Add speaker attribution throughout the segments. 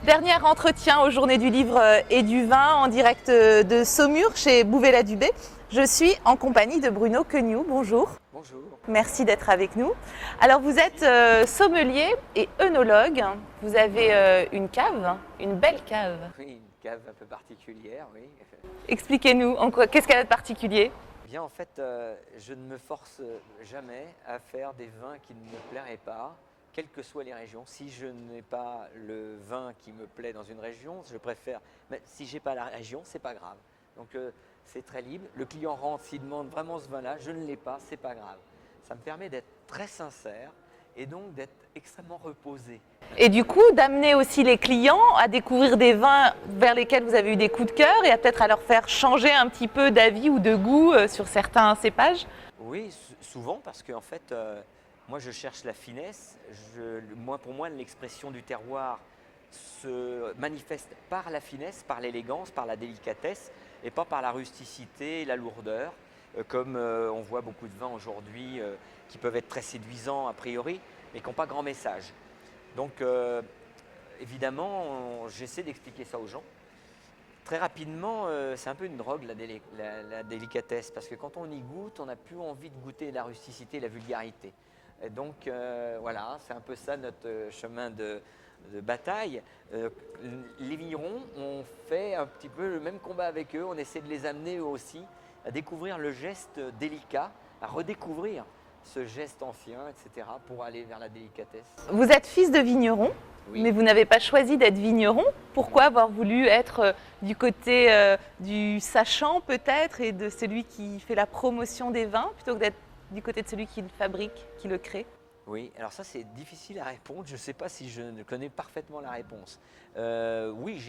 Speaker 1: Dernier entretien aux Journées du Livre et du Vin en direct de Saumur chez Bouvet-la-Dubé. Je suis en compagnie de Bruno Queugnoux. Bonjour.
Speaker 2: Bonjour.
Speaker 1: Merci d'être avec nous. Alors vous êtes sommelier et œnologue. Vous avez une cave, une belle cave.
Speaker 2: Oui, une cave un peu particulière, oui.
Speaker 1: Expliquez-nous, qu'est-ce qu'elle a de particulier?
Speaker 2: Bien, en fait, je ne me force jamais à faire des vins qui ne me plairaient pas, quelles que soient les régions. Si je n'ai pas le vin qui me plaît dans une région, je préfère. Mais si j'ai pas la région, c'est pas grave. Donc c'est très libre. Le client rentre, s'il demande vraiment ce vin-là, je ne l'ai pas, c'est pas grave. Ça me permet d'être très sincère et donc d'être extrêmement reposé.
Speaker 1: Et du coup, d'amener aussi les clients à découvrir des vins vers lesquels vous avez eu des coups de cœur et à peut-être à leur faire changer un petit peu d'avis ou de goût sur certains cépages.
Speaker 2: Oui, souvent parce qu'en fait, moi je cherche la finesse. Pour moi, l'expression du terroir se manifeste par la finesse, par l'élégance, par la délicatesse et pas par la rusticité et la lourdeur, comme on voit beaucoup de vins aujourd'hui qui peuvent être très séduisants a priori, mais qui n'ont pas grand message. Donc évidemment, j'essaie d'expliquer ça aux gens. Très rapidement, c'est un peu une drogue la délicatesse, parce que quand on y goûte, on n'a plus envie de goûter la rusticité et la vulgarité. Et donc voilà, c'est un peu ça notre chemin de bataille. Les vignerons, on fait un petit peu le même combat avec eux, on essaie de les amener eux aussi à découvrir le geste délicat, à redécouvrir ce geste ancien, etc., pour aller vers la délicatesse.
Speaker 1: Vous êtes fils de vigneron,
Speaker 2: Oui.
Speaker 1: mais vous n'avez pas choisi d'être vigneron. Pourquoi avoir voulu être du côté du sachant peut-être et de celui qui fait la promotion des vins plutôt que d'être du côté de celui qui le fabrique, qui le crée?
Speaker 2: Oui, alors ça c'est difficile à répondre. Je ne sais pas si je connais parfaitement la réponse. Oui,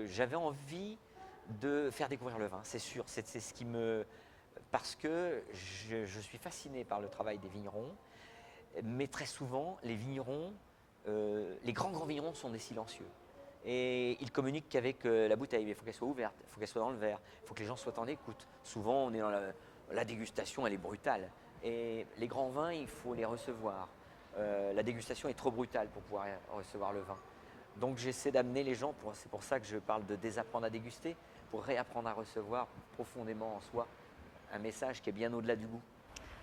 Speaker 2: j'avais envie de faire découvrir le vin, c'est sûr. C'est ce qui me... Parce que je suis fasciné par le travail des vignerons, mais très souvent les vignerons, les grands vignerons sont des silencieux. Et ils communiquent qu'avec la bouteille, mais il faut qu'elle soit ouverte, il faut qu'elle soit dans le verre, il faut que les gens soient en écoute. Souvent on est dans la dégustation, elle est brutale. Et les grands vins, il faut les recevoir. La dégustation est trop brutale pour pouvoir recevoir le vin. Donc j'essaie d'amener les gens, c'est pour ça que je parle de désapprendre à déguster, pour réapprendre à recevoir profondément en soi un message qui est bien au-delà du goût.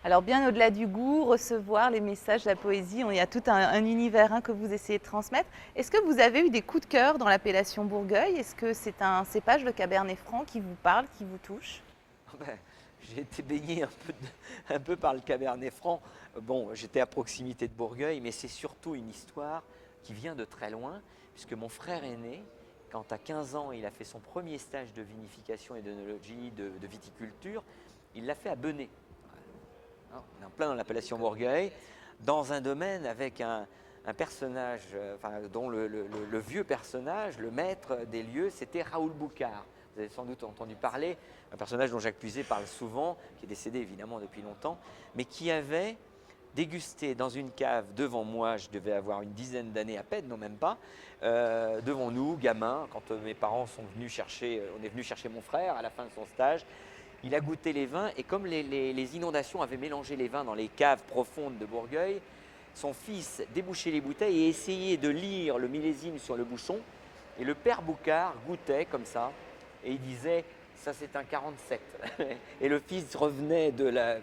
Speaker 1: Alors bien au-delà du goût, recevoir les messages, la poésie, il y a tout un univers que vous essayez de transmettre. Est-ce que vous avez eu des coups de cœur dans l'appellation Bourgueil? Est-ce que c'est un cépage, le Cabernet Franc, qui vous parle, qui vous touche?
Speaker 2: J'ai été baigné un peu par le Cabernet Franc. Bon, j'étais à proximité de Bourgueil, mais c'est surtout une histoire qui vient de très loin, puisque mon frère aîné, quand à 15 ans, il a fait son premier stage de vinification et d'œnologie, de viticulture, il l'a fait à Benay. On est en plein dans l'appellation Bourgueil, dans un domaine avec un personnage, dont le vieux personnage, le maître des lieux, c'était Raoul Boucard. Vous avez sans doute entendu parler, un personnage dont Jacques Puiset parle souvent, qui est décédé évidemment depuis longtemps, mais qui avait dégusté dans une cave devant moi, je devais avoir une dizaine d'années à peine, non même pas, devant nous, gamins, quand mes parents sont venus chercher, on est venu chercher mon frère à la fin de son stage. Il a goûté les vins et comme les inondations avaient mélangé les vins dans les caves profondes de Bourgueil, son fils débouchait les bouteilles et essayait de lire le millésime sur le bouchon. Et le père Boucard goûtait comme ça et il disait « ça c'est un 47 ». Et le fils revenait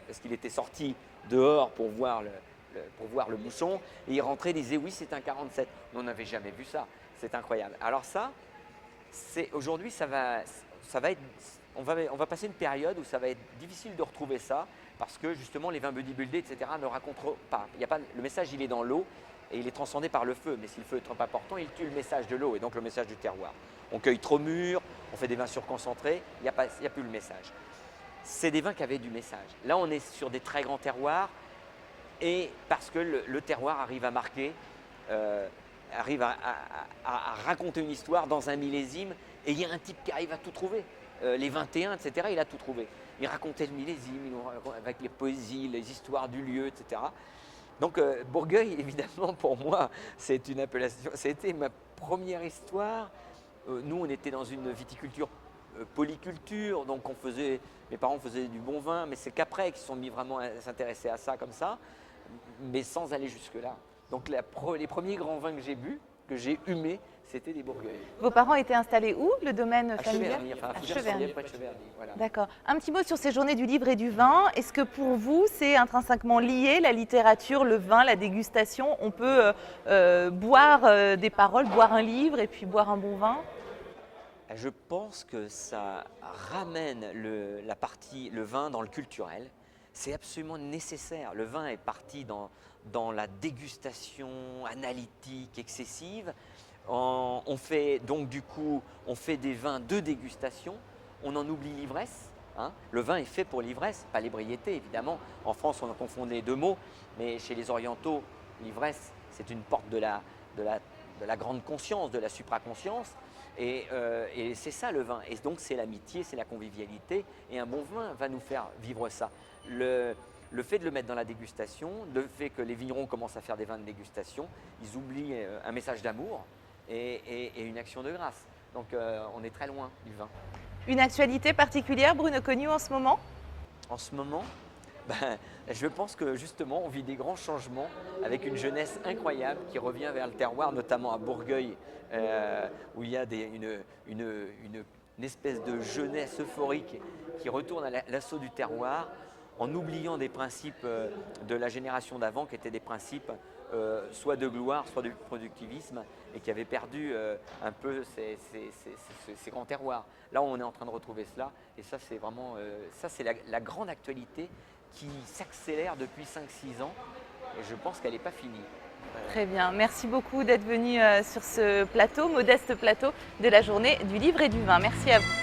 Speaker 2: parce qu'il était sorti dehors pour voir le bouchon et il rentrait et disait « oui c'est un 47 ». On n'avait jamais vu ça, c'est incroyable. Alors ça, aujourd'hui ça va être... On va passer une période où ça va être difficile de retrouver ça parce que justement les vins bodybuildés, etc. ne racontent pas. Le message il est dans l'eau et il est transcendé par le feu. Mais si le feu est trop important, il tue le message de l'eau et donc le message du terroir. On cueille trop mûr, on fait des vins surconcentrés, il n'y a plus le message. C'est des vins qui avaient du message. Là on est sur des très grands terroirs et parce que le terroir arrive à marquer, arrive à raconter une histoire dans un millésime et il y a un type qui arrive à tout trouver. Les 21, etc., il a tout trouvé. Il racontait le millésime, avec les poésies, les histoires du lieu, etc. Donc Bourgueil, évidemment, pour moi, c'est une appellation. C'était ma première histoire. Nous, on était dans une viticulture polyculture, donc mes parents faisaient du bon vin, mais c'est qu'après qu'ils se sont mis vraiment à s'intéresser à ça comme ça, mais sans aller jusque-là. Donc les premiers grands vins que j'ai bu, que j'ai humé, c'était des bourgueils.
Speaker 1: Vos parents étaient installés où, le domaine
Speaker 2: À
Speaker 1: familial?
Speaker 2: Cheverny, enfin à
Speaker 1: À
Speaker 2: Fougères-sur-Lièvre,
Speaker 1: Cheverny.
Speaker 2: près de Cheverny. Voilà.
Speaker 1: D'accord. Un petit mot sur ces journées du livre et du vin. Est-ce que pour vous, c'est intrinsèquement lié, la littérature, le vin, la dégustation? On peut boire des paroles, boire un livre et puis boire un bon vin?
Speaker 2: Je pense que ça ramène le vin dans le culturel. C'est absolument nécessaire. Le vin est parti dans la dégustation analytique excessive. On fait donc du coup, on fait des vins de dégustation. On en oublie l'ivresse. Hein. Le vin est fait pour l'ivresse, pas l'ébriété évidemment. En France, on a confondu les deux mots, mais chez les orientaux, l'ivresse, c'est une porte de la grande conscience, de la supraconscience. Et c'est ça le vin. Et donc c'est l'amitié, c'est la convivialité. Et un bon vin va nous faire vivre ça. Le fait de le mettre dans la dégustation, le fait que les vignerons commencent à faire des vins de dégustation, ils oublient un message d'amour et une action de grâce. Donc on est très loin du vin.
Speaker 1: Une actualité particulière, Bruno Cognou, en ce moment?
Speaker 2: En ce moment, je pense que justement, on vit des grands changements avec une jeunesse incroyable qui revient vers le terroir, notamment à Bourgueil, où il y a une espèce de jeunesse euphorique qui retourne à l'assaut du terroir en oubliant des principes de la génération d'avant qui étaient des principes soit de gloire, soit de productivisme et qui avaient perdu un peu ces grands terroirs. Là, on est en train de retrouver cela et ça, c'est vraiment la grande actualité qui s'accélère depuis 5-6 ans et je pense qu'elle n'est pas finie.
Speaker 1: Très bien, merci beaucoup d'être venu sur ce plateau, modeste plateau de la journée du livre et du vin. Merci à vous.